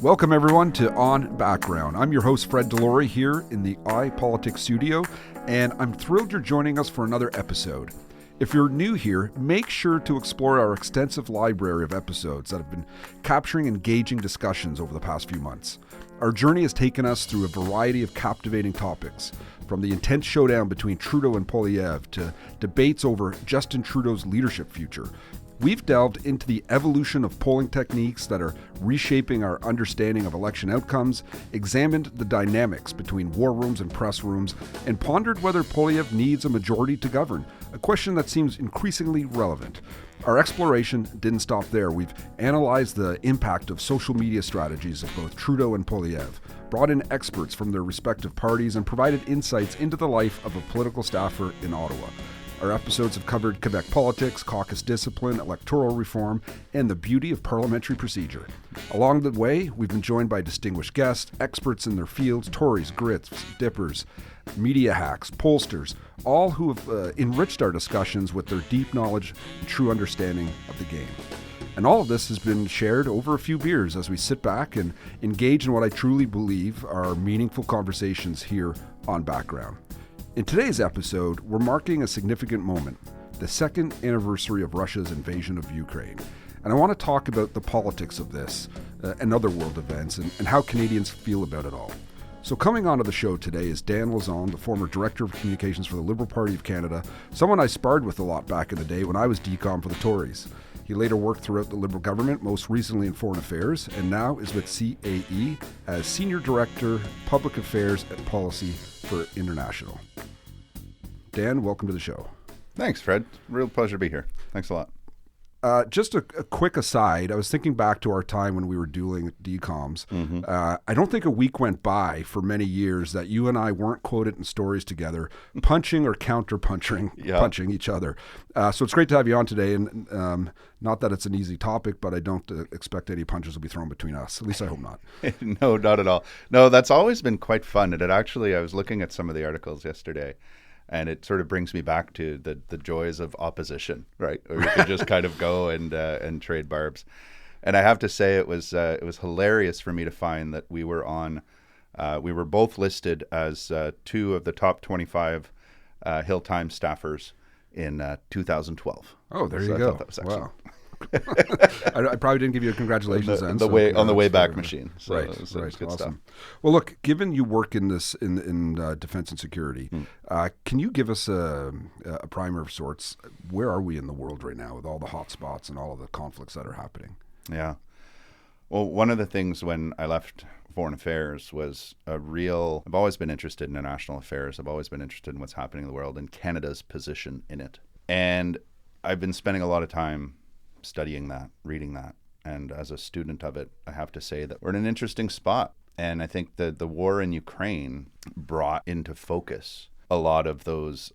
Welcome everyone to On Background. I'm your host Fred Delory here in the iPolitics studio, and I'm thrilled you're joining us for another episode. If you're new here, make sure to explore our extensive library of episodes that have been capturing engaging discussions over the past few months. Our journey has taken us through a variety of captivating topics, from the intense showdown between Trudeau and Poilievre to debates over Justin Trudeau's leadership future. We've delved into the evolution of polling techniques that are reshaping our understanding of election outcomes, examined the dynamics between war rooms and press rooms, and pondered whether Poilievre needs a majority to govern, a question that seems increasingly relevant. Our exploration didn't stop there. We've analyzed the impact of social media strategies of both Trudeau and Poilievre, brought in experts from their respective parties, and provided insights into the life of a political staffer in Ottawa. Our episodes have covered Quebec politics, caucus discipline, electoral reform, and the beauty of parliamentary procedure. Along the way, we've been joined by distinguished guests, experts in their fields, Tories, Grits, Dippers, media hacks, pollsters, all who have enriched our discussions with their deep knowledge and true understanding of the game. And all of this has been shared over a few beers as we sit back and engage in what I truly believe are meaningful conversations here on Background. In today's episode, we're marking a significant moment, the second anniversary of Russia's invasion of Ukraine. And I want to talk about the politics of this and other world events and how Canadians feel about it all. So coming onto the show today is Daniel Lauzon, the former Director of Communications for the Liberal Party of Canada, someone I sparred with a lot back in the day when I was DCOM for the Tories. He later worked throughout the Liberal government, most recently in Foreign Affairs, and now is with CAE as Senior Director, Public Affairs and Policy for International. Dan, welcome to the show. Thanks, Fred. Real pleasure to be here. Thanks a lot. Just a quick aside, I was thinking back to our time when we were dueling DCOMs. I don't think a week went by for many years that you and I weren't quoted in stories together, punching or punching each other. So it's great to have you on today. And not that it's an easy topic, but I don't expect any punches will be thrown between us. At least I hope not. No, not at all. No, that's always been quite fun. And I was looking at some of the articles yesterday, and it sort of brings me back to the joys of opposition, right? Or you could just kind of go and trade barbs. And I have to say, it was hilarious for me to find that we were both listed as two of the top 25 Hill Times staffers in 2012. Oh, there so you I go! thought that was excellent. Wow. I probably didn't give you a congratulations on the way back machine. So right, it was awesome good stuff. Well, look, given you work in this in defense and security, can you give us a primer of sorts? Where are we in the world right now with all the hot spots and all of the conflicts that are happening? Yeah. Well, one of the things when I left Foreign Affairs was I've always been interested in international affairs. I've always been interested in what's happening in the world and Canada's position in it. And I've been spending a lot of time studying that, reading that. And as a student of it, I have to say that we're in an interesting spot. And I think that the war in Ukraine brought into focus a lot of those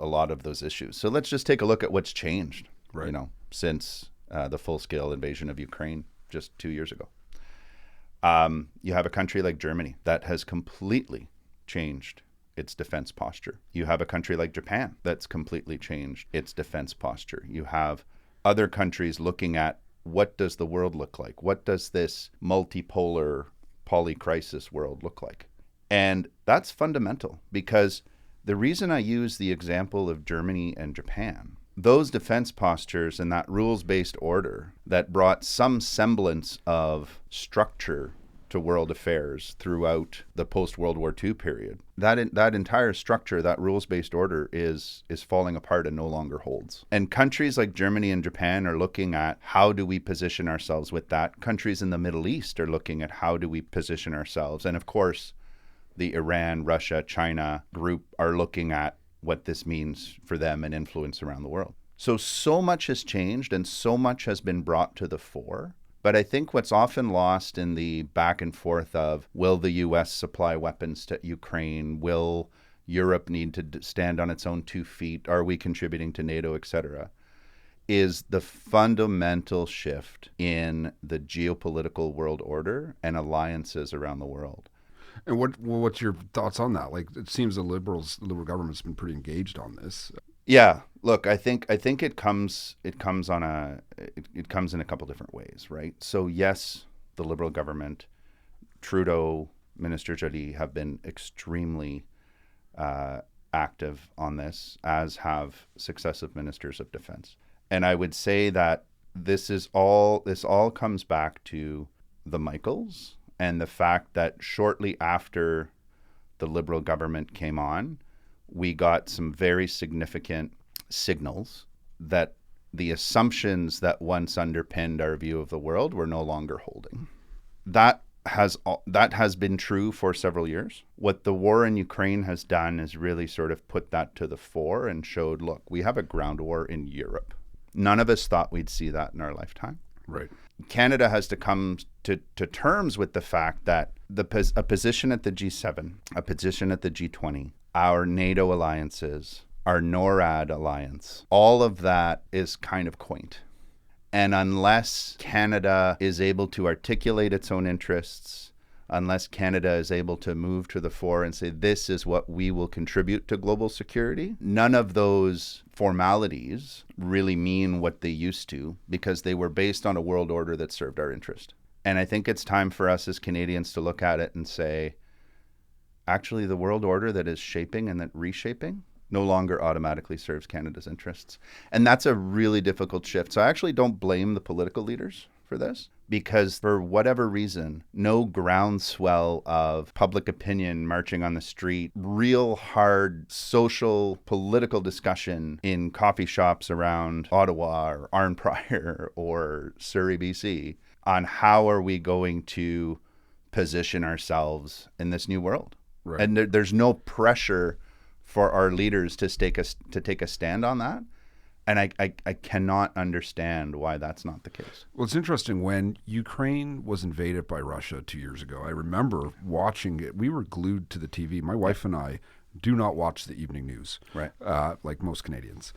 issues. So let's just take a look at what's changed, right, since the full-scale invasion of Ukraine just 2 years ago. You have a country like Germany that has completely changed its defense posture. You have a country like Japan that's completely changed its defense posture. You have other countries looking at what does the world look like? What does this multipolar polycrisis world look like? And that's fundamental, because the reason I use the example of Germany and Japan, those defense postures and that rules-based order that brought some semblance of structure to world affairs throughout the post-World War II period, that entire structure, that rules-based order is falling apart and no longer holds. And countries like Germany and Japan are looking at how do we position ourselves with that. Countries in the Middle East are looking at how do we position ourselves. And of course, the Iran, Russia, China group are looking at what this means for them and influence around the world. So much has changed and so much has been brought to the fore. But I think what's often lost in the back and forth of, will the U.S. supply weapons to Ukraine? Will Europe need to stand on its own 2 feet? Are we contributing to NATO, et cetera, is the fundamental shift in the geopolitical world order and alliances around the world. And what's your thoughts on that? Like, it seems the liberal government's been pretty engaged on this. Yeah, look, I think it comes in a couple different ways, right? So yes, the Liberal government Trudeau, Minister Joly have been extremely active on this, as have successive ministers of defense. And I would say that this all comes back to the Michaels and the fact that shortly after the Liberal government came on, we got some very significant signals that the assumptions that once underpinned our view of the world were no longer holding. That has been true for several years. What the war in Ukraine has done is really sort of put that to the fore and showed, look, we have a ground war in Europe. None of us thought we'd see that in our lifetime. Right. Canada has to come to terms with the fact that a position at the G7, a position at the G20, our NATO alliances, our NORAD alliance, all of that is kind of quaint. And unless Canada is able to articulate its own interests, unless Canada is able to move to the fore and say, this is what we will contribute to global security, none of those formalities really mean what they used to, because they were based on a world order that served our interest. And I think it's time for us as Canadians to look at it and say, actually, the world order that is shaping and that reshaping no longer automatically serves Canada's interests. And that's a really difficult shift. So I actually don't blame the political leaders for this, because for whatever reason, no groundswell of public opinion marching on the street, real hard social political discussion in coffee shops around Ottawa or Arnprior or Surrey, BC, on how are we going to position ourselves in this new world. Right. And there's no pressure for our leaders to take a stand on that. And I cannot understand why that's not the case. Well, it's interesting. When Ukraine was invaded by Russia 2 years ago, I remember watching it. We were glued to the TV. My wife and I do not watch the evening news, right? Like most Canadians.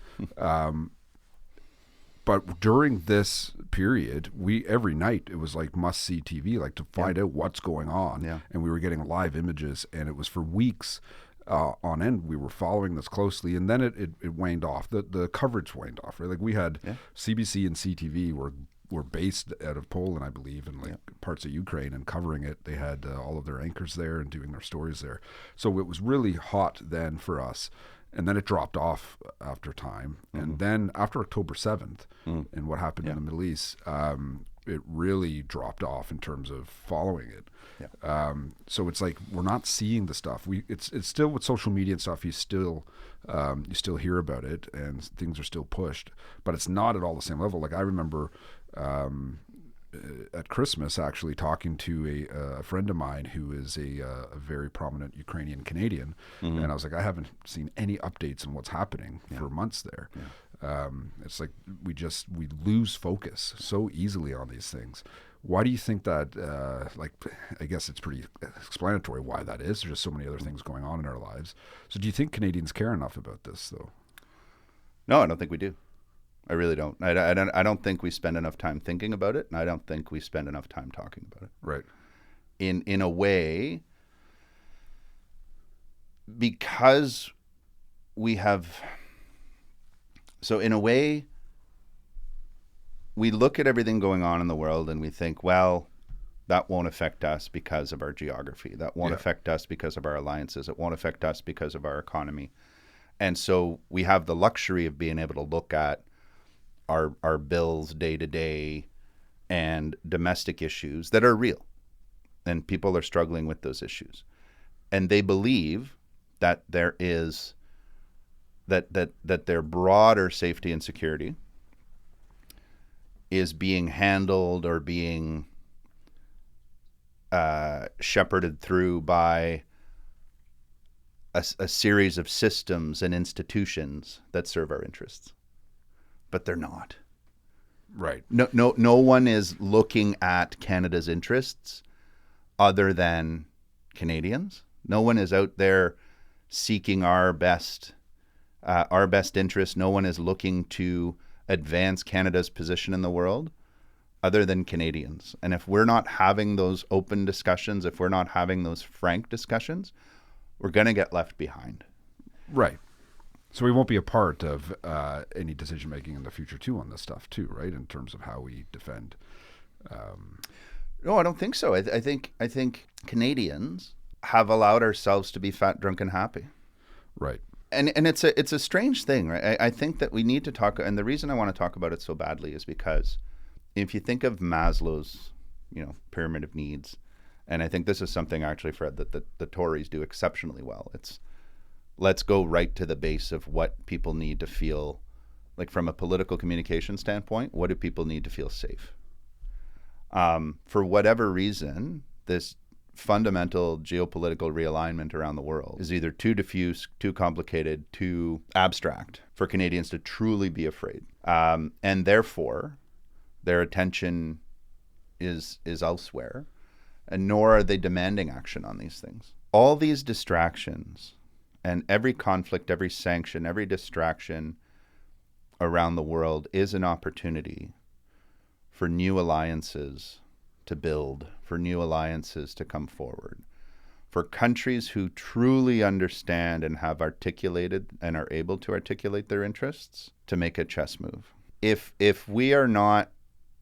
But during this period, every night it was like must-see TV, like to find out what's going on. Yeah. And we were getting live images, and it was for weeks on end. We were following this closely, and then it waned off. The coverage waned off. Right? Like we had CBC and CTV were based out of Poland, I believe, and parts of Ukraine, and covering it. They had all of their anchors there and doing their stories there. So it was really hot then for us. And then it dropped off after time. Mm-hmm. And then after October 7th and what happened in the Middle East, it really dropped off in terms of following it. Yeah. So it's like we're not seeing the stuff. It's still with social media and stuff. You still hear about it, and things are still pushed, but it's not at all the same level. Like I remember at Christmas actually talking to a friend of mine who is a very prominent Ukrainian Canadian, and I was like, I haven't seen any updates on what's happening for months there. Yeah. It's like we lose focus so easily on these things. Why do you think that? I guess it's pretty explanatory why that is. There's just so many other things going on in our lives. So do you think Canadians care enough about this, though? No, I don't think we do. I really don't. I don't think we spend enough time thinking about it, and I don't think we spend enough time talking about it. Right. In a way, because we have. So in a way, we look at everything going on in the world and we think, well, that won't affect us because of our geography. That won't affect us because of our alliances. It won't affect us because of our economy. And so we have the luxury of being able to look at our bills day to day and domestic issues that are real, and people are struggling with those issues, and they believe that there is that their broader safety and security is being handled or being shepherded through by a series of systems and institutions that serve our interests. But they're not. Right. No one is looking at Canada's interests other than Canadians. No one is out there seeking our best interest. No one is looking to advance Canada's position in the world other than Canadians. And if we're not having those open discussions, if we're not having those frank discussions, we're going to get left behind. Right. So we won't be a part of any decision making in the future too on this stuff too, right? In terms of how we defend. No, I don't think so. I think Canadians have allowed ourselves to be fat, drunk, and happy. Right. And it's a strange thing, right? I think that we need to talk, and the reason I want to talk about it so badly is because if you think of Maslow's, pyramid of needs, and I think this is something actually, Fred, that the Tories do exceptionally well. It's let's go right to the base of what people need to feel, like from a political communication standpoint, what do people need to feel safe? For whatever reason, this fundamental geopolitical realignment around the world is either too diffuse, too complicated, too abstract for Canadians to truly be afraid. And therefore, their attention is elsewhere, and nor are they demanding action on these things. All these distractions and every conflict, every sanction, every distraction around the world is an opportunity for new alliances to build, for new alliances to come forward, for countries who truly understand and have articulated and are able to articulate their interests to make a chess move. If we are not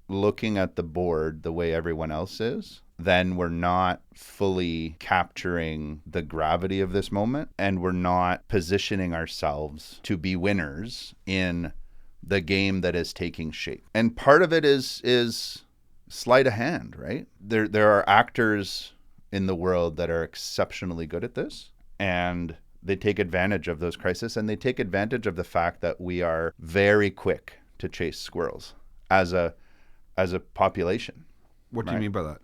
looking at the board the way everyone else is, then we're not fully capturing the gravity of this moment, and we're not positioning ourselves to be winners in the game that is taking shape. And part of it is sleight of hand, right? There are actors in the world that are exceptionally good at this, and they take advantage of those crises, and they take advantage of the fact that we are very quick to chase squirrels as a population. What do you mean by that?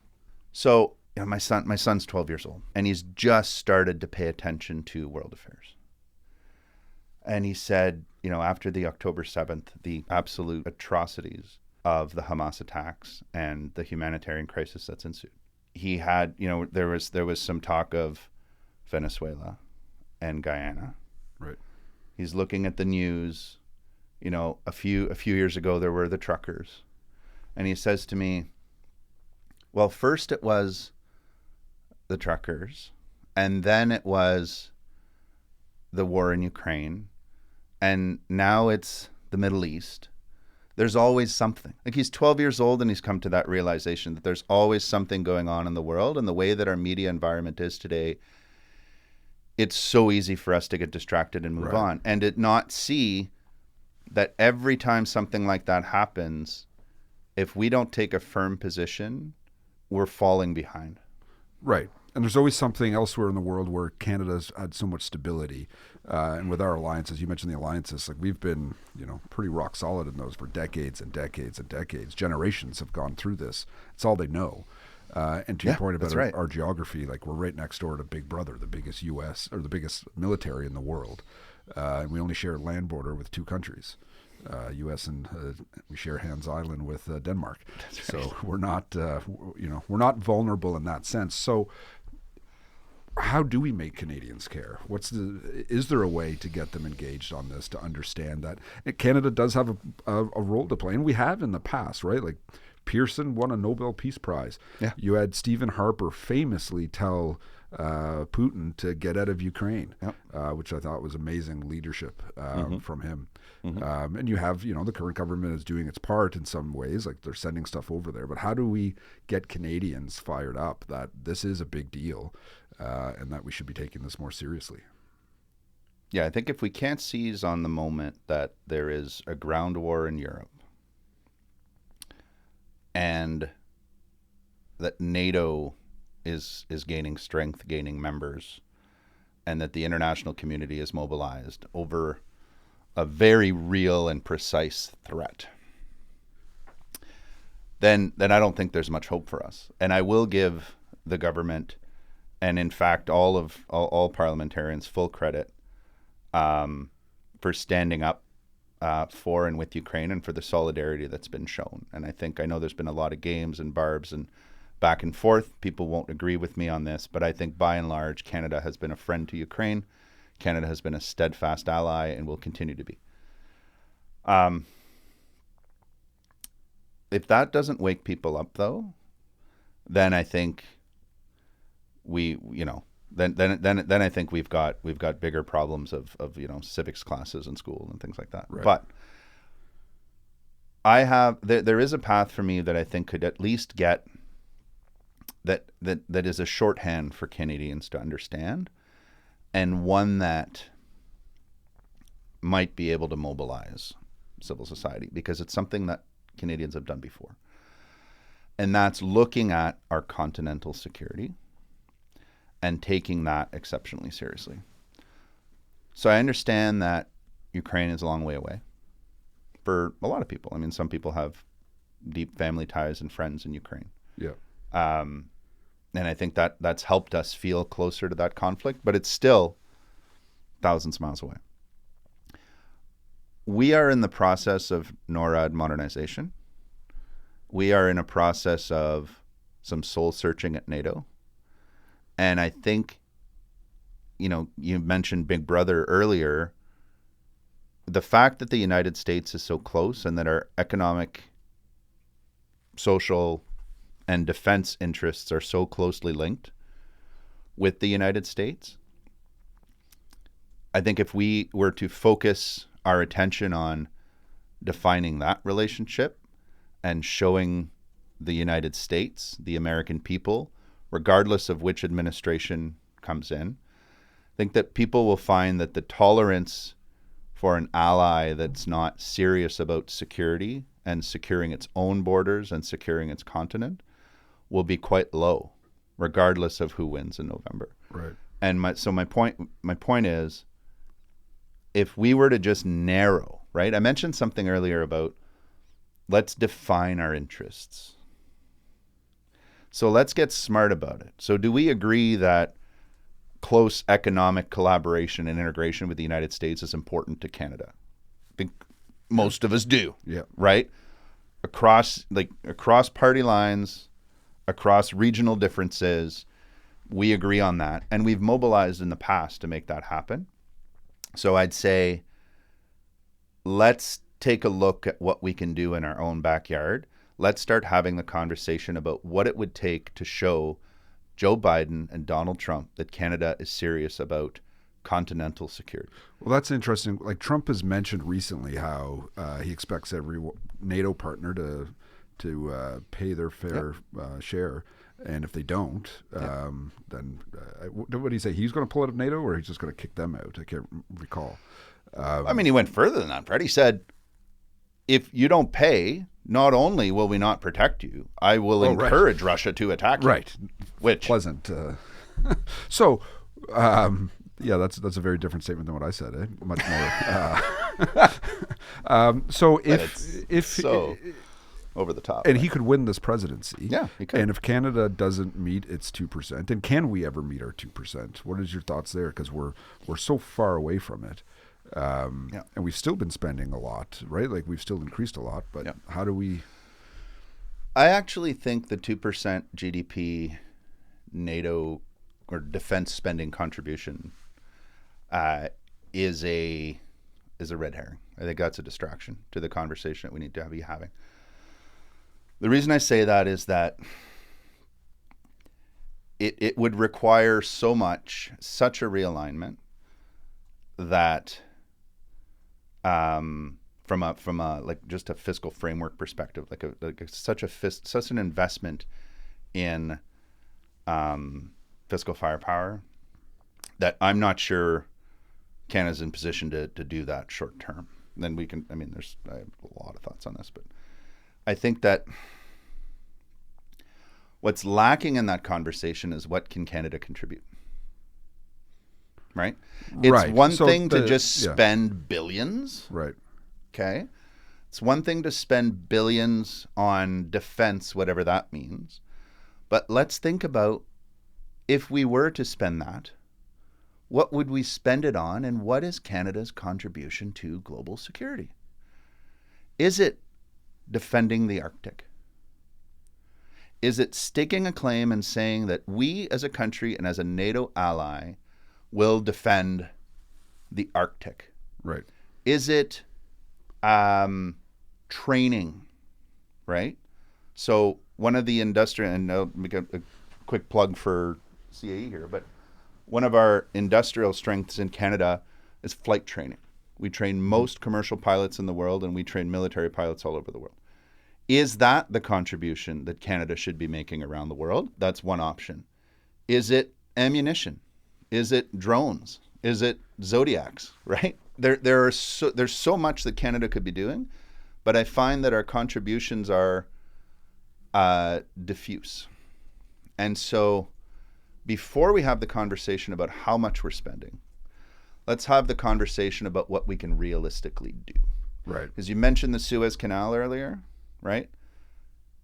So, my son's 12 years old, and he's just started to pay attention to world affairs. And he said, after the October 7th, the absolute atrocities of the Hamas attacks and the humanitarian crisis that's ensued, he had, there was some talk of Venezuela and Guyana. Right. He's looking at the news. A few years ago, there were the truckers. And he says to me, well, first it was the truckers, and then it was the war in Ukraine, and now it's the Middle East. There's always something. Like, he's 12 years old, and he's come to that realization that there's always something going on in the world, and the way that our media environment is today, it's so easy for us to get distracted and move on, and to not see that every time something like that happens, if we don't take a firm position, we're falling behind. Right. And there's always something elsewhere in the world where Canada's had so much stability. And with our alliances, you mentioned the alliances, like we've been, pretty rock solid in those for decades and decades and decades. Generations have gone through this. It's all they know. And to your point about our geography, like we're right next door to Big Brother, the biggest U.S. or the biggest military in the world. And we only share a land border with two countries. U.S. and we share Hans Island with Denmark. That's right. So we're not, we're not vulnerable in that sense. So how do we make Canadians care? Is there a way to get them engaged on this, to understand that Canada does have a role to play, and we have in the past, right? Like Pearson won a Nobel Peace Prize. Yeah. You had Stephen Harper famously tell Putin to get out of Ukraine, which I thought was amazing leadership from him. Mm-hmm. And you have, the current government is doing its part in some ways, like they're sending stuff over there. But how do we get Canadians fired up that this is a big deal and that we should be taking this more seriously? Yeah, I think if we can't seize on the moment that there is a ground war in Europe and that NATO is gaining strength, gaining members, and that the international community is mobilized over a very real and precise threat, then I don't think there's much hope for us. And I will give the government, and in fact all parliamentarians, full credit for standing up for and with Ukraine, and for the solidarity that's been shown. And I know there's been a lot of games and barbs and back and forth. People won't agree with me on this, but I think by and large, Canada has been a friend to Ukraine. Canada has been a steadfast ally and will continue to be. If that doesn't wake people up, though, then I think then I think we've got bigger problems of civics classes in school and things like that. Right. But there is a path for me that I think could at least get that is a shorthand for Canadians to understand, and one that might be able to mobilize civil society, because it's something that Canadians have done before. And that's looking at our continental security and taking that exceptionally seriously. So I understand that Ukraine is a long way away for a lot of people. I mean, some people have deep family ties and friends in Ukraine. Yeah. And I think that that's helped us feel closer to that conflict, but it's still thousands of miles away. We are in the process of NORAD modernization. We are in a process of some soul searching at NATO. And I think, you mentioned Big Brother earlier. The fact that the United States is so close and that our economic, social, and defense interests are so closely linked with the United States, I think if we were to focus our attention on defining that relationship and showing the United States, the American people, regardless of which administration comes in, I think that people will find that the tolerance for an ally that's not serious about security and securing its own borders and securing its continent will be quite low, regardless of who wins in November. Right. And my point is, if we were to just narrow, right? I mentioned something earlier about let's define our interests. So let's get smart about it. So do we agree that close economic collaboration and integration with the United States is important to Canada? I think most of us do. Yeah. Right? Across party lines, across regional differences, we agree on that. And we've mobilized in the past to make that happen. So I'd say, let's take a look at what we can do in our own backyard. Let's start having the conversation about what it would take to show Joe Biden and Donald Trump that Canada is serious about continental security. Well, that's interesting. Like, Trump has mentioned recently how he expects every NATO partner to pay their fair share. And if they don't, then what did he say? He's going to pull out of NATO, or he's just going to kick them out? I can't recall. I mean, he went further than that, Fred. He said, if you don't pay, not only will we not protect you, I will encourage Russia to attack you. Right. Which pleasant. So, that's a very different statement than what I said. Much more. So if over the top. And he could win this presidency. Yeah, he could. And if Canada doesn't meet its 2%, and can we ever meet our 2%? What is your thoughts there? Because we're so far away from it. And we've still been spending a lot, right? Like, we've still increased a lot, but how do we... I actually think the 2% GDP NATO or defense spending contribution is a red herring. I think that's a distraction to the conversation that we need to be having. The reason I say that is that it would require such a realignment that from a like just a fiscal framework perspective, such an investment in fiscal firepower that I'm not sure Canada's in position to do that short term. Then we can. I have a lot of thoughts on this, but I think that what's lacking in that conversation is what can Canada contribute, right? It's one thing to just spend billions. Right. Okay. It's one thing to spend billions on defense, whatever that means. But let's think about, if we were to spend that, what would we spend it on, and what is Canada's contribution to global security? Is it defending the Arctic? Is it staking a claim and saying that we as a country and as a NATO ally will defend the Arctic? Right. Is it training, right? So one of the industrial, and I'll make a quick plug for CAE here, but one of our industrial strengths in Canada is flight training. We train most commercial pilots in the world, and we train military pilots all over the world. Is that the contribution that Canada should be making around the world? That's one option. Is it ammunition? Is it drones? Is it Zodiacs? Right? There's so much that Canada could be doing, but I find that our contributions are diffuse. And so before we have the conversation about how much we're spending, let's have the conversation about what we can realistically do. Right. Because you mentioned the Suez Canal earlier, right?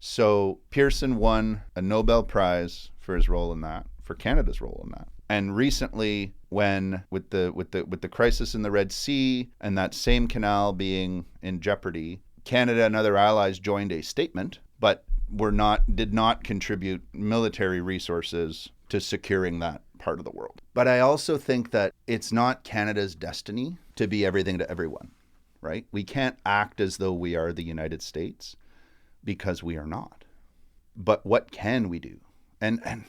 So Pearson won a Nobel Prize for his role in that, for Canada's role in that. And recently, when with the crisis in the Red Sea and that same canal being in jeopardy, Canada and other allies joined a statement, but did not contribute military resources to securing that part of the world. But I also think that it's not Canada's destiny to be everything to everyone, right? We can't act as though we are the United States because we are not. But what can we do? And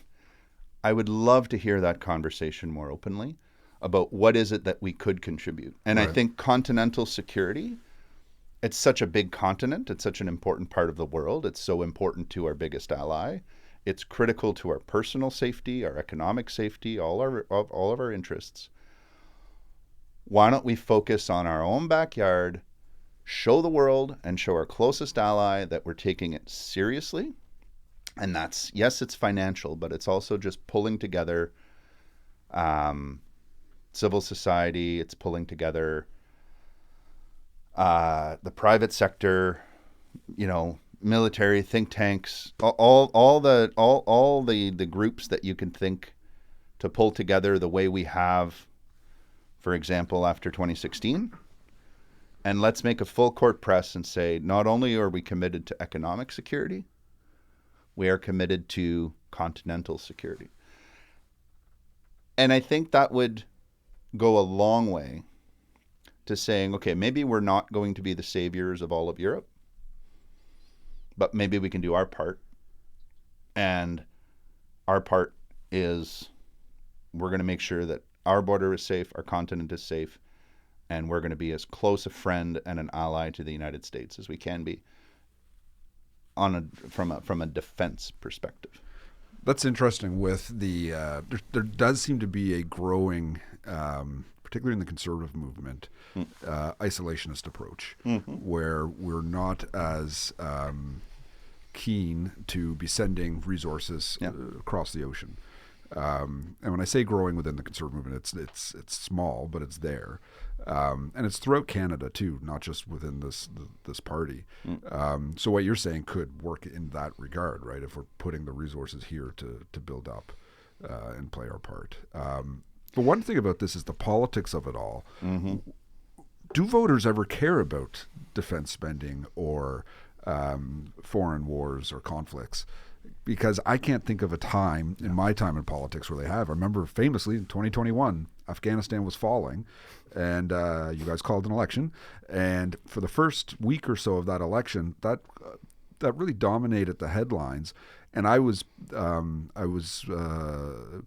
I would love to hear that conversation more openly about what is it that we could contribute. And right. I think continental security, it's such a big continent. It's such an important part of the world. It's so important to our biggest ally. It's critical to our personal safety, our economic safety, all of our interests. Why don't we focus on our own backyard, show the world and show our closest ally that we're taking it seriously? And that's, yes, it's financial, but it's also just pulling together civil society. It's pulling together the private sector, military, think tanks, all the groups that you can think to pull together the way we have, for example, after 2016. And let's make a full court press and say, not only are we committed to economic security, we are committed to continental security. And I think that would go a long way to saying, okay, maybe we're not going to be the saviors of all of Europe, but maybe we can do our part. And our part is we're going to make sure that our border is safe, our continent is safe, and we're going to be as close a friend and an ally to the United States as we can be from a defense perspective. That's interesting. With the there does seem to be a growing, particularly in the conservative movement, isolationist approach, where we're not as keen to be sending resources across the ocean. And when I say growing within the conservative movement, it's small, but it's there, and it's throughout Canada too, not just within this party. So what you're saying could work in that regard, right? If we're putting the resources here to build up and play our part. But one thing about this is the politics of it all. Do voters ever care about defense spending or foreign wars or conflicts? Because I can't think of a time in my time in politics where they have. I remember famously in 2021, Afghanistan was falling, and you guys called an election. And for the first week or so of that election, that really dominated the headlines. And I was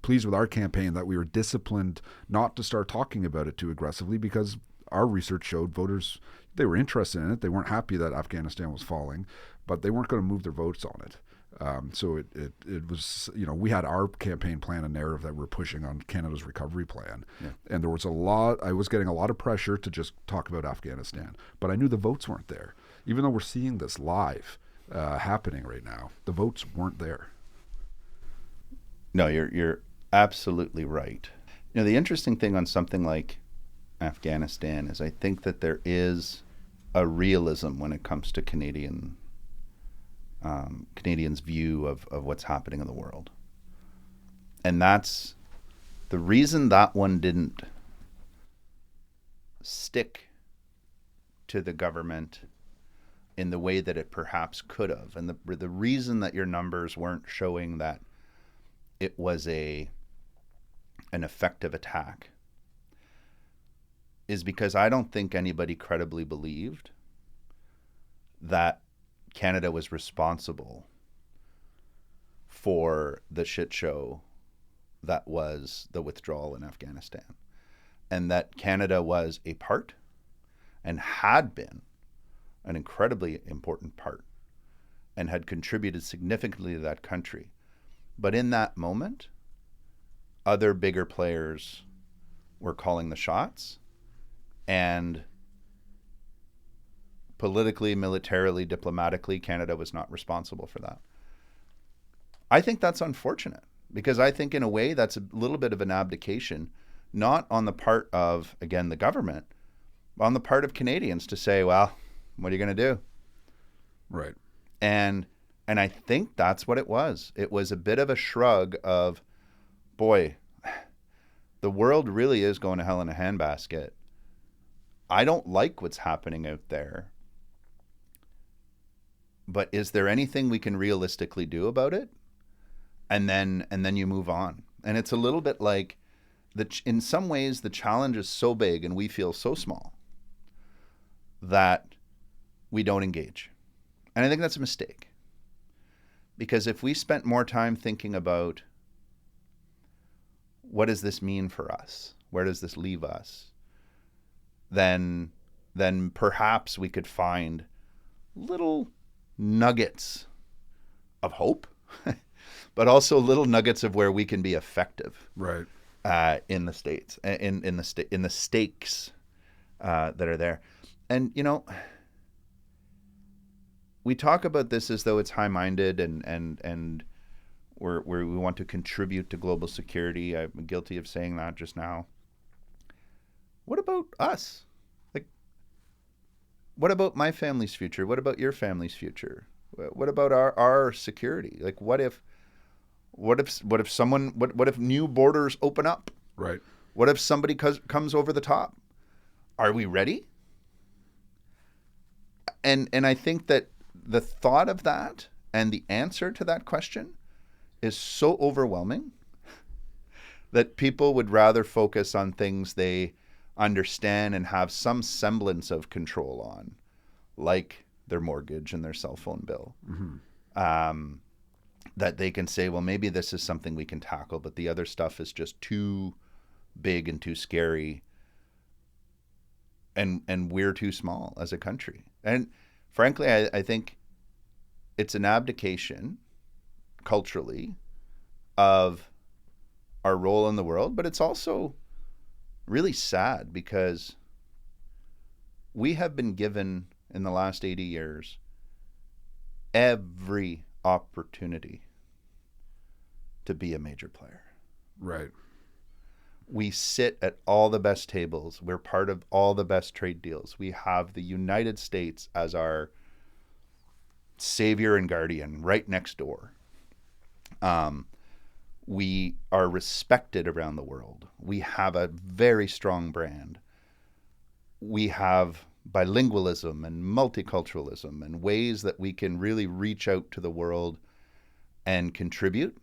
pleased with our campaign that we were disciplined not to start talking about it too aggressively, because our research showed voters, they were interested in it. They weren't happy that Afghanistan was falling, but they weren't going to move their votes on it. So it was, we had our campaign plan and narrative that we're pushing on Canada's recovery plan. And there was I was getting a lot of pressure to just talk about Afghanistan, but I knew the votes weren't there. Even though we're seeing this live happening right now, the votes weren't there. No, you're absolutely right. The interesting thing on something like Afghanistan is I think that there is a realism when it comes to Canadians' view of what's happening in the world. And that's the reason that one didn't stick to the government in the way that it perhaps could have. And the reason that your numbers weren't showing that it was an effective attack is because I don't think anybody credibly believed that Canada was responsible for the shit show that was the withdrawal in Afghanistan, and that Canada was a part and had been an incredibly important part and had contributed significantly to that country. But in that moment, other bigger players were calling the shots, and politically, militarily, diplomatically, Canada was not responsible for that. I think that's unfortunate, because I think in a way that's a little bit of an abdication, not on the part of, again, the government, but on the part of Canadians to say, well, what are you going to do? Right. And I think that's what it was. It was a bit of a shrug of, boy, the world really is going to hell in a handbasket. I don't like what's happening out there. But is there anything we can realistically do about it? And then you move on. And it's a little bit like, in some ways, the challenge is so big and we feel so small that we don't engage. And I think that's a mistake. Because if we spent more time thinking about what does this mean for us? Where does this leave us? Then perhaps we could find little nuggets of hope, but also little nuggets of where we can be effective. Right. In the States, in the stakes that are there. And, you know, we talk about this as though it's high-minded and we want to contribute to global security. I'm guilty of saying that just now. What about us? Like, what about my family's future? What about your family's future? What about our security? Like, what if new borders open up? Right. What if somebody comes over the top? Are we ready? And I think that the thought of that and the answer to that question is so overwhelming that people would rather focus on things they understand and have some semblance of control on, like their mortgage and their cell phone bill. Mm-hmm. That they can say, well, maybe this is something we can tackle, but the other stuff is just too big and too scary, and we're too small as a country. And frankly, I think it's an abdication culturally of our role in the world, but it's also really sad because we have been given in the last 80 years every opportunity to be a major player. Right. We sit at all the best tables. We're part of all the best trade deals. We have the United States as our savior and guardian right next door. We are respected around the world. We have a very strong brand. We have bilingualism and multiculturalism and ways that we can really reach out to the world and contribute.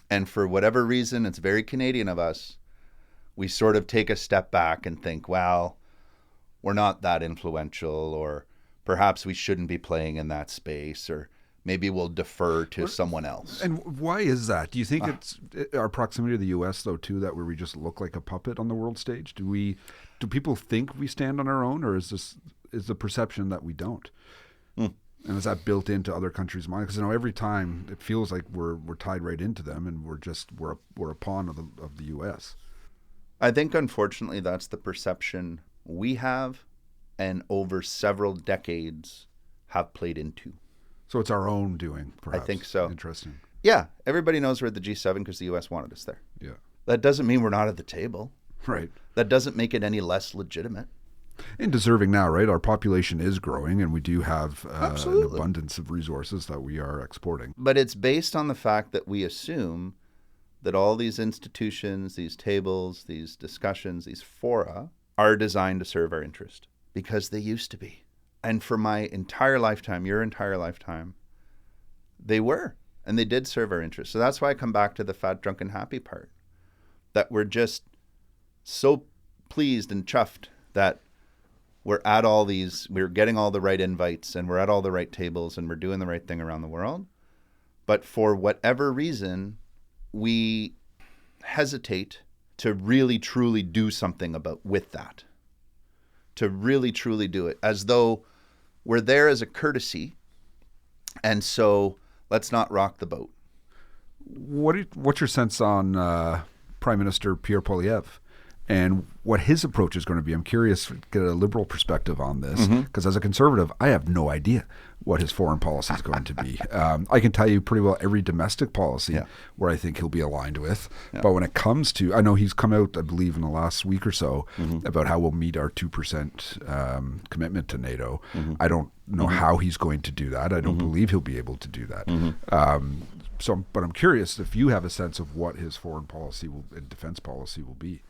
And for whatever reason, it's very Canadian of us, we sort of take a step back and think, well, we're not that influential, or perhaps we shouldn't be playing in that space, or maybe we'll defer to someone else. And why is that? Do you think it's our proximity to the U.S., though, too, that where we just look like a puppet on the world stage? Do people think we stand on our own, or is the perception that we don't? And is that built into other countries' minds? Because every time it feels like we're tied right into them, and we're a pawn of the U.S. I think, unfortunately, that's the perception we have, and over several decades have played into. So it's our own doing, perhaps. I think so. Interesting. Yeah, everybody knows we're at the G7 because the U.S. wanted us there. Yeah. That doesn't mean we're not at the table. Right. That doesn't make it any less legitimate. And deserving now, right? Our population is growing, and we do have an Absolutely. abundance of resources that we are exporting. But it's based on the fact that we assume that all these institutions, these tables, these discussions, these fora are designed to serve our interest, because they used to be. And for my entire lifetime, your entire lifetime, they were, and they did serve our interest. So that's why I come back to the fat, drunk, and happy part, that we're just so pleased and chuffed that we're getting all the right invites, and we're at all the right tables, and we're doing the right thing around the world. But for whatever reason, we hesitate to really, truly do something with that. To really, truly do it, as though we're there as a courtesy, And so let's not rock the boat. What's your sense on Prime Minister Pierre Poilievre and what his approach is going to be? I'm curious to get a liberal perspective on this, because as a conservative, I have no idea what his foreign policy is going to be. I can tell you pretty well every domestic policy where I think he'll be aligned with. But when it comes to, I know he's come out, I believe, in the last week or so about how we'll meet our 2% commitment to NATO. I don't know how he's going to do that. I don't believe he'll be able to do that. But I'm curious if you have a sense of what his foreign policy and defense policy will be.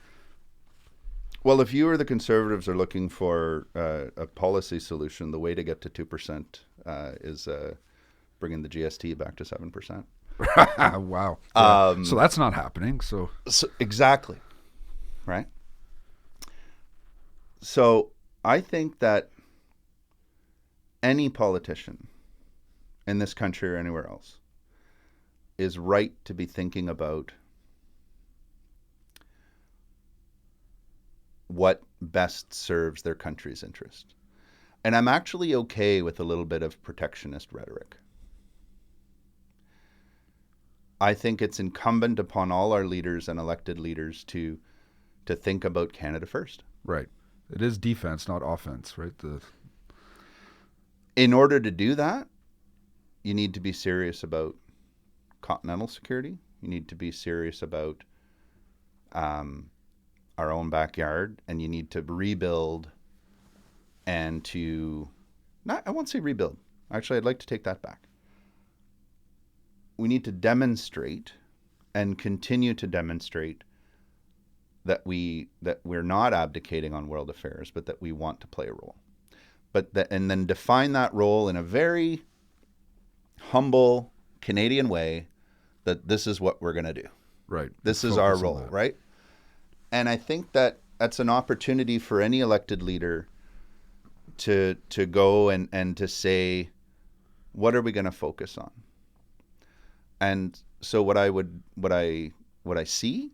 Well, if you or the Conservatives are looking for a policy solution, the way to get to 2% is bringing the GST back to 7%. Wow. So that's not happening. So exactly. Right. So I think that any politician in this country or anywhere else is right to be thinking about what best serves their country's interest. And I'm actually okay with a little bit of protectionist rhetoric. I think it's incumbent upon all our leaders and elected leaders to think about Canada first. Right. It is defense, not offense, right? In order to do that, you need to be serious about continental security. You need to be serious about our own backyard, and you need to rebuild and I won't say rebuild. Actually, I'd like to take that back. We need to demonstrate and continue to demonstrate that we're not abdicating on world affairs, but that we want to play a role. And then define that role in a very humble Canadian way, that this is what we're going to do. Right. This is our role, right? And I think that that's an opportunity for any elected leader to go and to say, what are we going to focus on? And so what I see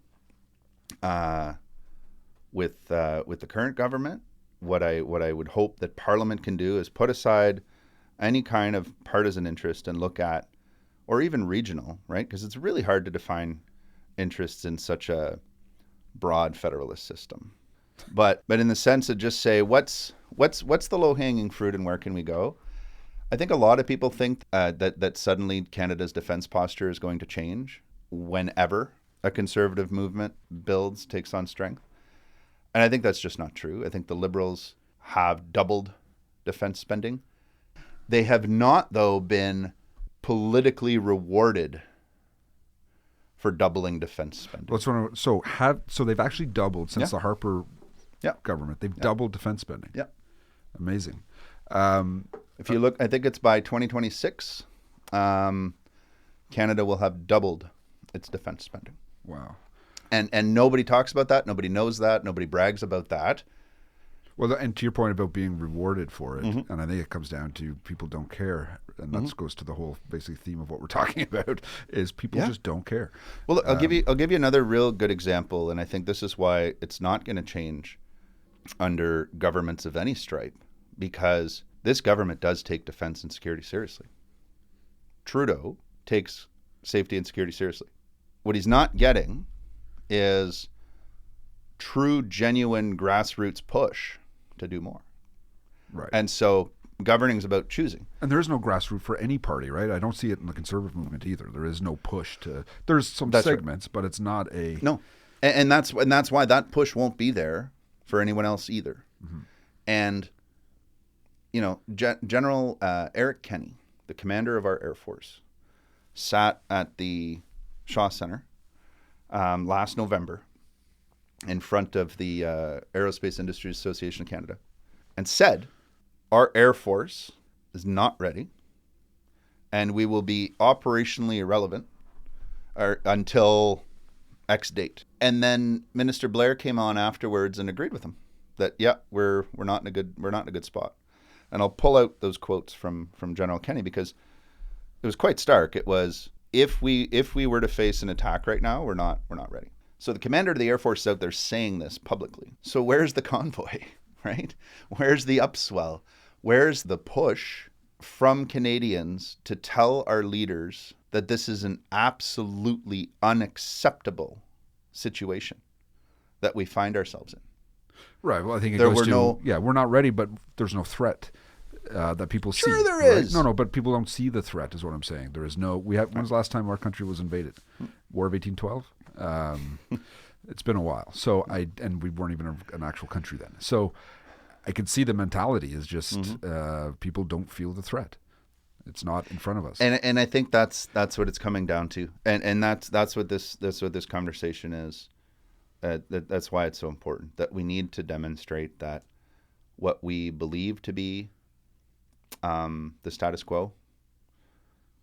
with the current government, what I would hope that Parliament can do is put aside any kind of partisan interest and look at, or even regional, right? Because it's really hard to define interests in such a broad federalist system. But in the sense of just say, what's the low-hanging fruit and where can we go? I think a lot of people think that suddenly Canada's defense posture is going to change whenever a conservative movement takes on strength. And I think that's just not true. I think the Liberals have doubled defense spending. They have not, though, been politically rewarded for doubling defense spending. So they've actually doubled since the Harper government. They've doubled defense spending. Yeah. Amazing. If you look, I think it's by 2026, Canada will have doubled its defense spending. Wow. And nobody talks about that. Nobody knows that. Nobody brags about that. Well, and to your point about being rewarded for it, and I think it comes down to people don't care, and that goes to the whole basic theme of what we're talking about, is people just don't care. Well, I'll give you another real good example, and I think this is why it's not going to change under governments of any stripe, because this government does take defense and security seriously. Trudeau takes safety and security seriously. What he's not getting is true, genuine grassroots push to do more. Right. And so governing is about choosing. And there is no grassroots for any party, right? I don't see it in the conservative movement either. There is no push to. There's some segments, but it's not a. No, and that's why that push won't be there for anyone else either. And General Eric Kenney, the commander of our Air Force, sat at the Shaw Center last November in front of the Aerospace Industries Association of Canada and said, our Air Force is not ready and we will be operationally irrelevant until X date. And then Minister Blair came on afterwards and agreed with him that, we're not in a good spot. And I'll pull out those quotes from General Kenney because it was quite stark. It was, if we were to face an attack right now, we're not ready. So the commander of the Air Force is out there saying this publicly. So where's the convoy, right? Where's the upswell? Where's the push from Canadians to tell our leaders that this is an absolutely unacceptable situation that we find ourselves in. Right. Well, I think it There goes were to, no- yeah, we're not ready, but there's no threat that people see. Sure there right? is. No, but people don't see the threat is what I'm saying. There is no, when's the last time our country was invaded? War of 1812? It's been a while. So and we weren't even an actual country then. So I could see the mentality is just people don't feel the threat. It's not in front of us. And I think that's what it's coming down to. And that's what this conversation is. That's why it's so important that we need to demonstrate that what we believe to be the status quo,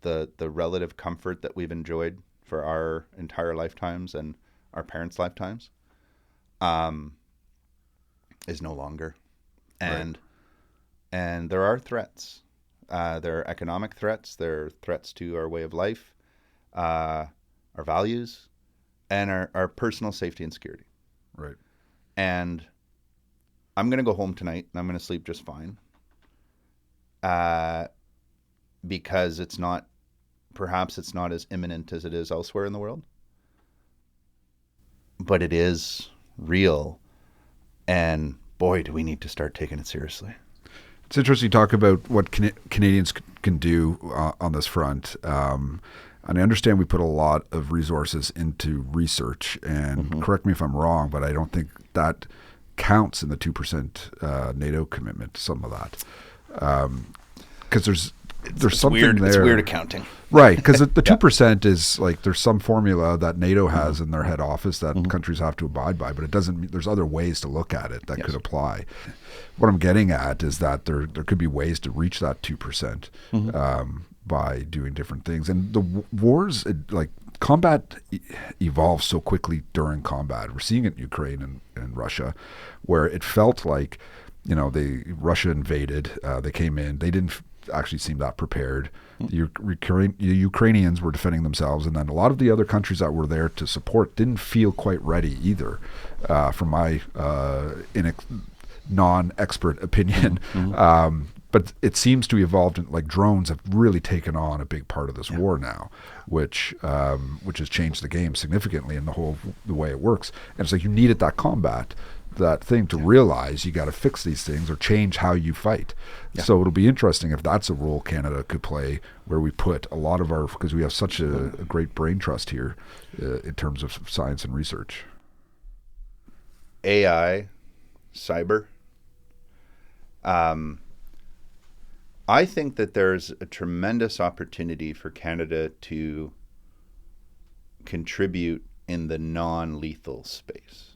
the relative comfort that we've enjoyed for our entire lifetimes and our parents' lifetimes, is no longer. And there are threats. There are economic threats. There are threats to our way of life, our values, and our personal safety and security. Right. And I'm going to go home tonight and I'm going to sleep just fine. Because perhaps it's not as imminent as it is elsewhere in the world. But it is real. And boy, do we need to start taking it seriously. It's interesting to talk about what Canadians can do on this front. And I understand we put a lot of resources into research. And correct me if I'm wrong, but I don't think that counts in the 2% NATO commitment, some of that. Because there's something weird. there. It's weird accounting. Right, because the 2% is like there's some formula that NATO has in their head office that countries have to abide by, but it doesn't. There's other ways to look at it that could apply. What I'm getting at is that there could be ways to reach that 2% by doing different things. And the wars, like combat, evolves so quickly during combat. We're seeing it in Ukraine and Russia, where it felt like, Russia invaded. They came in. They didn't actually seem that prepared. The Ukrainians were defending themselves, and then a lot of the other countries that were there to support didn't feel quite ready either, from my non-expert opinion. But it seems to evolve. Like drones have really taken on a big part of this war now, which has changed the game significantly in the way it works. And it's like you needed that combat, that thing to realize you got to fix these things or change how you fight. So it'll be interesting if that's a role Canada could play, where we put a lot of because we have such a great brain trust here in terms of science and research. AI, cyber. I think that there's a tremendous opportunity for Canada to contribute in the non-lethal space.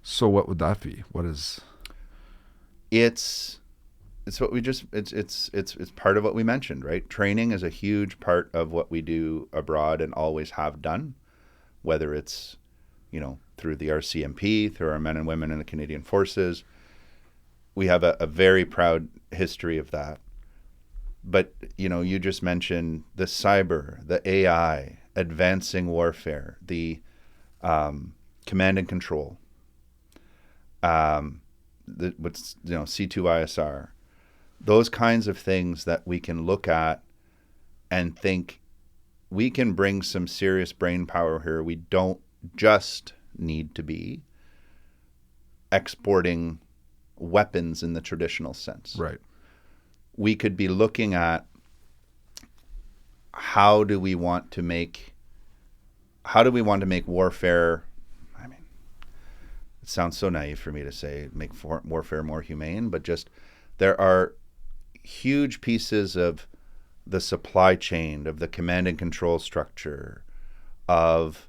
So what would that be? What is? It's what we just it's part of what we mentioned, right? Training is a huge part of what we do abroad and always have done, whether it's through the RCMP, through our men and women in the Canadian Forces. We have a very proud history of that. But you just mentioned the cyber, the AI, advancing warfare, the command and control. C2ISR, those kinds of things that we can look at and think we can bring some serious brain power here. We don't just need to be exporting weapons in the traditional sense. Right. We could be looking at how do we want to make warfare. It sounds so naive for me to say make warfare more humane, but just there are huge pieces of the supply chain, of the command and control structure, of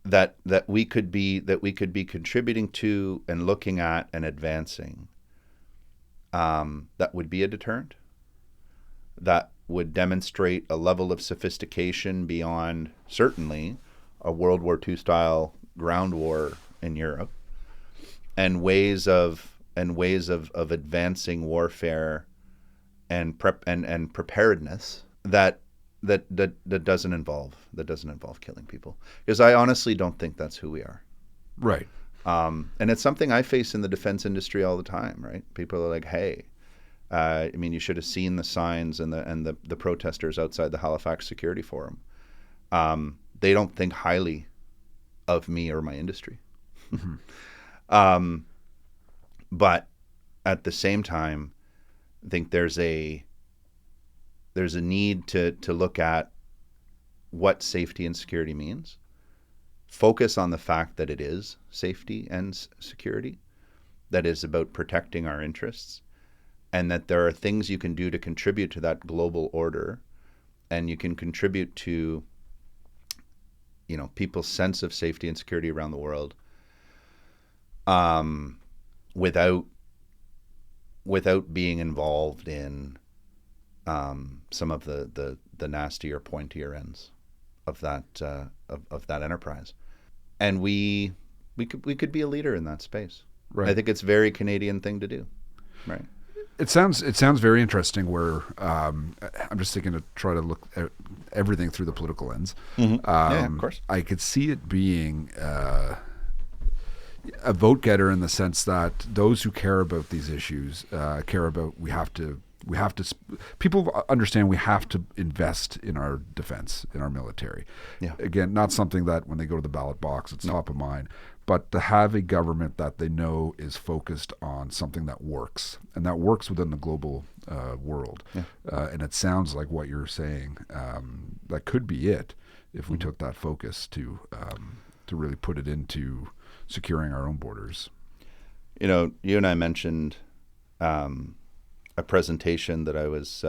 that we could be contributing to and looking at and advancing. That would be a deterrent. That would demonstrate a level of sophistication beyond certainly a World War II style ground war in Europe, and ways of advancing warfare and preparedness that doesn't involve killing people, because I honestly don't think that's who we are. Right. And it's something I face in the defense industry all the time, right? People are like, hey, I mean, you should have seen the signs and the protesters outside the Halifax Security Forum. They don't think highly of me or my industry. But at the same time, I think there's a need to look at what safety and security means. Focus on the fact that it is safety and security, that is about protecting our interests, and that there are things you can do to contribute to that global order, and you can contribute to, you know, people's sense of safety and security around the world, without being involved in some of the nastier, pointier ends of that enterprise. And we could be a leader in that space. Right. I think it's a very Canadian thing to do. Right. It sounds very interesting. Where I'm just thinking to try to look at everything through the political lens. Yeah, of course. I could see it being a vote getter in the sense that those who care about these issues care about people understand we have to invest in our defense, in our military. Yeah. Again, not something that when they go to the ballot box, it's top of mind, but to have a government that they know is focused on something that works, and that works within the global world. Yeah. And it sounds like what you're saying, that could be it if we took that focus to really put it into securing our own borders. You know, you and I mentioned a presentation that I was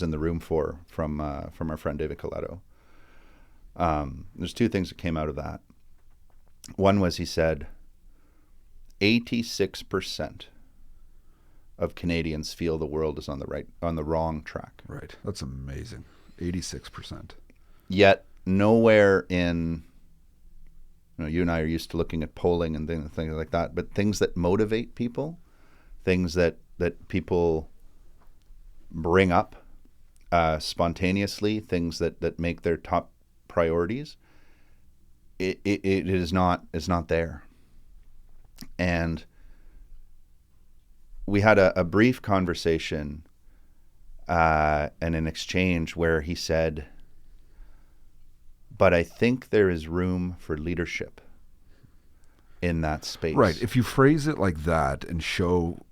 in the room for from our friend David Coletto. There's two things that came out of that. One was, he said 86% of Canadians feel the world is on the wrong track. Right. That's amazing. 86%. Yet nowhere in, you know, you and I are used to looking at polling and things like that, but things that motivate people, things that people bring up spontaneously, things that make their top priorities, it is not there. And we had a brief conversation and an exchange where he said, but I think there is room for leadership in that space. Right. If you phrase it like that and show,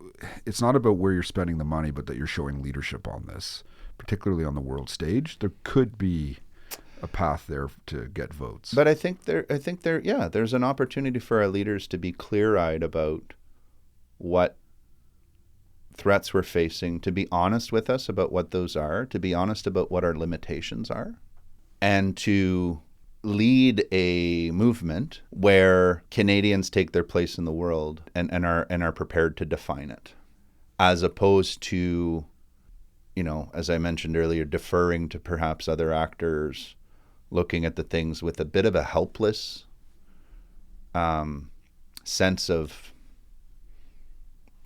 it's not about where you're spending the money, but that you're showing leadership on this, particularly on the world stage, there could be a path there to get votes. But I think there's an opportunity for our leaders to be clear-eyed about what threats we're facing, to be honest with us about what those are, to be honest about what our limitations are, and to lead a movement where Canadians take their place in the world and are prepared to define it, as opposed to, you know, as I mentioned earlier, deferring to perhaps other actors, looking at the things with a bit of a helpless sense of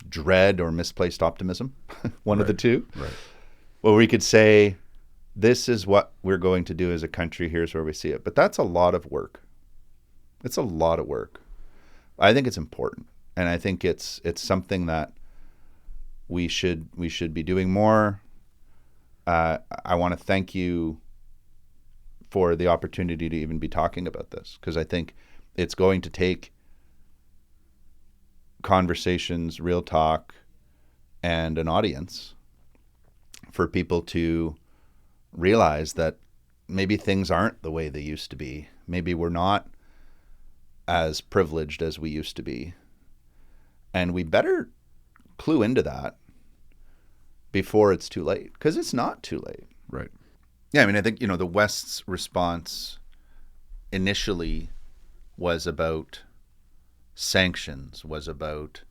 dread or misplaced optimism, one of the two. Right. Well, we could say, this is what we're going to do as a country. Here's where we see it. But that's a lot of work. It's a lot of work. I think it's important. And I think it's something that we should be doing more. I want to thank you for the opportunity to even be talking about this, because I think it's going to take conversations, real talk, and an audience for people to realize that maybe things aren't the way they used to be. Maybe we're not as privileged as we used to be. And we better clue into that before it's too late, because it's not too late. Right. Yeah, I mean, I think, you know, the West's response initially was about sanctions, was about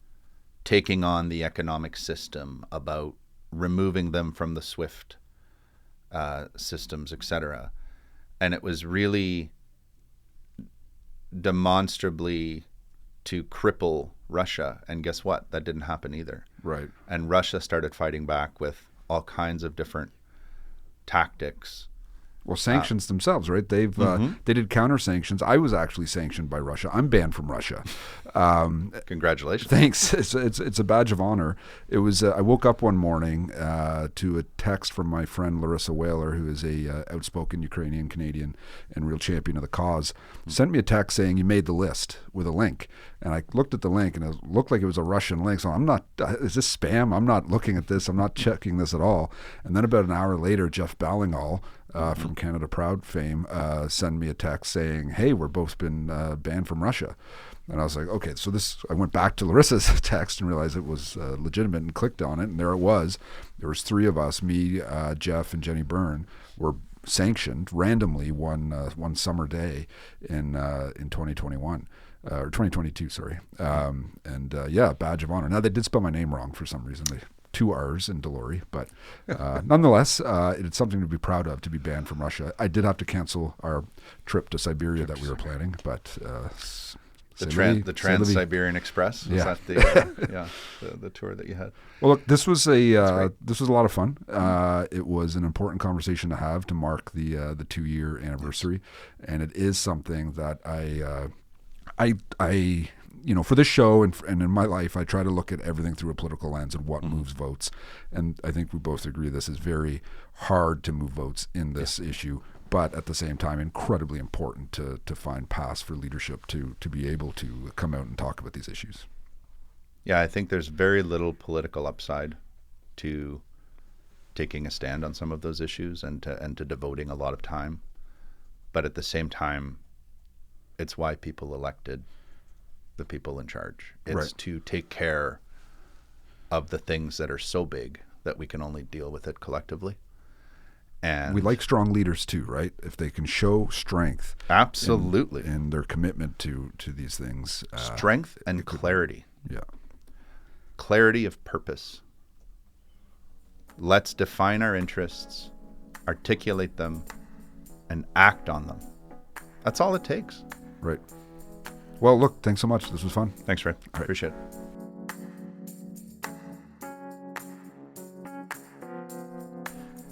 taking on the economic system, about removing them from the SWIFT systems, etc. And it was really demonstrably to cripple Russia. And guess what? That didn't happen either. Right. And Russia started fighting back with all kinds of different tactics Well, sanctions themselves, right? They did counter sanctions. I was actually sanctioned by Russia. I'm banned from Russia. Congratulations. Thanks. It's a badge of honor. It was. I woke up one morning to a text from my friend Larissa Whaler, who is a outspoken Ukrainian Canadian and real champion of the cause. Sent me a text saying you made the list with a link, and I looked at the link and it looked like it was a Russian link. So I'm not. Is this spam? I'm not looking at this. I'm not checking this at all. And then about an hour later, Jeff Ballingall, from Canada Proud fame, sent me a text saying, "Hey, we're both been banned from Russia." And I was like, okay, so I went back to Larissa's text and realized it was legitimate and clicked on it. And there it was. There was three of us, me, Jeff, and Jenny Byrne, were sanctioned randomly one summer day in 2021. Or 2022, sorry. Badge of honor. Now, they did spell my name wrong for some reason. They 2 R's in Delory, but nonetheless, it's something to be proud of, to be banned from Russia. I did have to cancel our trip to Siberia that we were planning, but... The Trans-Siberian Express? Was that the tour that you had? Well, look, this was a lot of fun. It was an important conversation to have to mark the 2-year anniversary, and it is something that I for this show and in my life, I try to look at everything through a political lens and what moves votes. And I think we both agree this is very hard to move votes in this issue, but at the same time, incredibly important to find paths for leadership to be able to come out and talk about these issues. Yeah, I think there's very little political upside to taking a stand on some of those issues and to devoting a lot of time. But at the same time, it's why people elected the people in charge. It's to take care of the things that are so big that we can only deal with it collectively. And we like strong leaders too, right? If they can show strength, absolutely, in their commitment to these things, strength and clarity. Yeah, clarity of purpose. Let's define our interests, articulate them, and act on them. That's all it takes. Right. Well, look, thanks so much. This was fun. Thanks, Fred. Right. Appreciate it.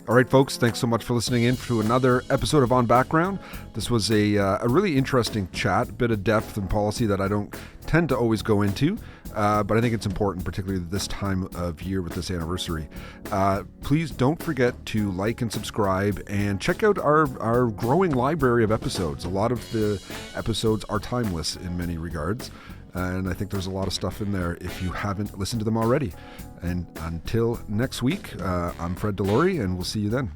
All right, folks, thanks so much for listening in to another episode of On Background. This was a really interesting chat, a bit of depth and policy that I don't tend to always go into, but I think it's important, particularly this time of year with this anniversary. Please don't forget to like and subscribe and check out our growing library of episodes. A lot of the episodes are timeless in many regards, and I think there's a lot of stuff in there if you haven't listened to them already. And until next week, I'm Fred Delory, and we'll see you then.